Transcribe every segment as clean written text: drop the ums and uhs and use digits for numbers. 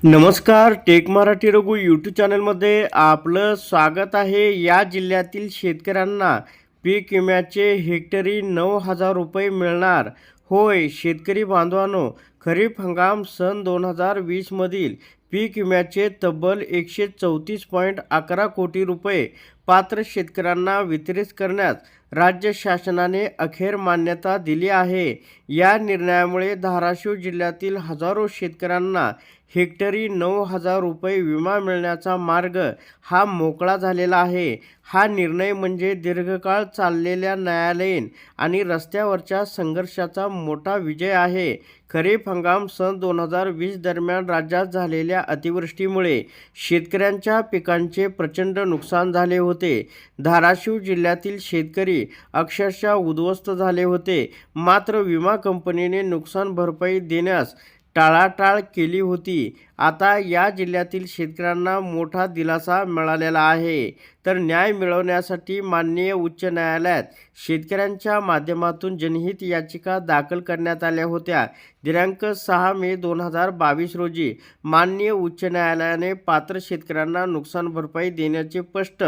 नमस्कार. Take Marathi Raghu YouTube चॅनलमध्ये आपलं स्वागत आहे. या जिल्ह्यातील शेतकऱ्यांना पीक विम्याचे हेक्टरी 9,000 रुपये मिळणार. होय शेतकरी बांधवांनो, खरीप हंगाम सन 2020 मधील पीक विम्याचे तब्बल 134.11 कोटी रुपये पात्र शेतकऱ्यांना वितरित करण्यास राज्य शासनाने अखेर मान्यता दिली आहे. या निर्णयामुळे धाराशिव जिल्ह्यातील हजारो शेतकऱ्यांना हेक्टरी 9,000 रुपये विमा मिळण्याचा मार्ग हा मोकळा झालेला आहे. हा निर्णय म्हणजे दीर्घकाळ चाललेल्या न्यायालयीन आणि रस्त्यावरच्या संघर्षाचा मोठा विजय आहे. खरीप हंगाम सन 2020 दरम्यान राज्यात झालेल्या अतिवृष्टीमुळे शेतकऱ्यांच्या पिकांचे प्रचंड नुकसान झाले होते. धाराशिव जिल्ह्यातील शेतकरी अक्षरशः उद्ध्वस्त झाले होते. मात्र विमा कंपनीने नुकसान भरपाई देण्यास टाळाटाळ केली होती. आता या जिल्ह्यातील शेतकऱ्यांना मोठा दिलासा मिळालेला आहे. तर न्याय मिळवण्यासाठी माननीय उच्च न्यायालयात शेतकऱ्यांच्या माध्यमातून जनहित याचिका दाखल करण्यात आल्या होत्या. दिनांक 6 मे 2022 रोजी माननीय उच्च न्यायालयाने पात्र शेतकऱ्यांना नुकसान भरपाई देण्याचे स्पष्ट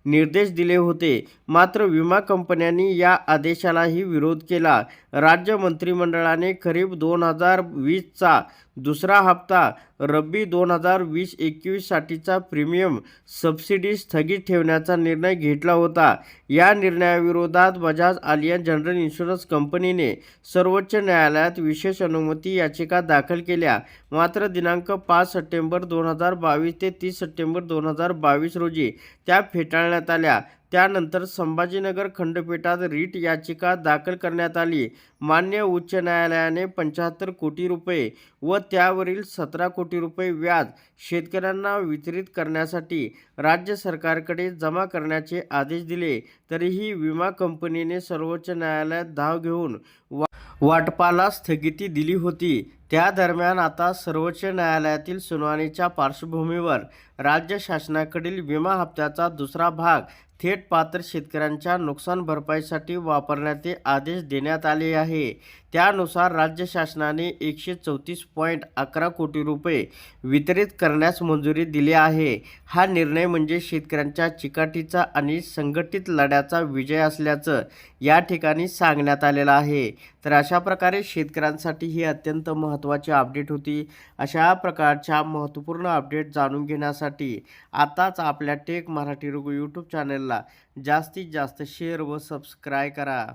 निर्देश दिले होते. मात्र विमा कंपन्यांनी या आदेशालाही विरोध केला. राज्य मंत्रिमंडळाने खरीप 2020चा दुसरा हप्ता रब्बी 2020-21 साठीचा प्रीमियम सबसिडी स्थगित ठेवण्याचा निर्णय घेतला होता. या निर्णयाविरोधात बजाज आलियान्ज जनरल इन्शुरन्स कंपनीने सर्वोच्च न्यायालयात विशेष अनुमती याचिका दाखल केल्या. मात्र दिनांक 5 सप्टेंबर 2022 ते 30 सप्टेंबर 2022 रोजी त्या फेटाळण्यात आल्या. त्यानंतर संभाजीनगर खंडपीठात रीट याचिका दाखल करण्यात आली. मान्य उच्च न्यायालयाने 75 कोटी रुपये व त्यावरील 17 कोटी रुपये व्याज शेतकऱ्यांना वितरित करण्यासाठी राज्य सरकारकडे जमा करण्याचे आदेश दिले. तरीही विमा कंपनीने सर्वोच्च न्यायालयात धाव घेऊन वाटपाला स्थगिती दिली होती. त्या दरम्यान आता सर्वोच्च न्यायालयातील सुनावणीच्या पार्श्वभूमीवर राज्य शासनाकडील विमा हप्त्याचा दुसरा भाग थेट पात्र शेतकऱ्यांच्या नुकसान भरपाईसाठी वापरण्याचे आदेश देण्यात आले आहे. त्यानुसार राज्य शासनाने 134.11 कोटी रुपये वितरित करण्यास मंजुरी दिली आहे. हा निर्णय म्हणजे शेतकऱ्यांच्या चिकाटीचा आणि संघटित लढ्याचा विजय असल्याचं या ठिकाणी सांगण्यात आलेलं आहे. तर अशा प्रकारे शेतकऱ्यांसाठी ही अत्यंत महत्त्वाची अपडेट होती. अशा प्रकारच्या महत्त्वपूर्ण अपडेट जाणून घेण्यासाठी आताच आपल्या टेक मराठी रघु यूट्यूब चॅनलला जास्तीत जास्त शेअर व सबस्क्राईब करा.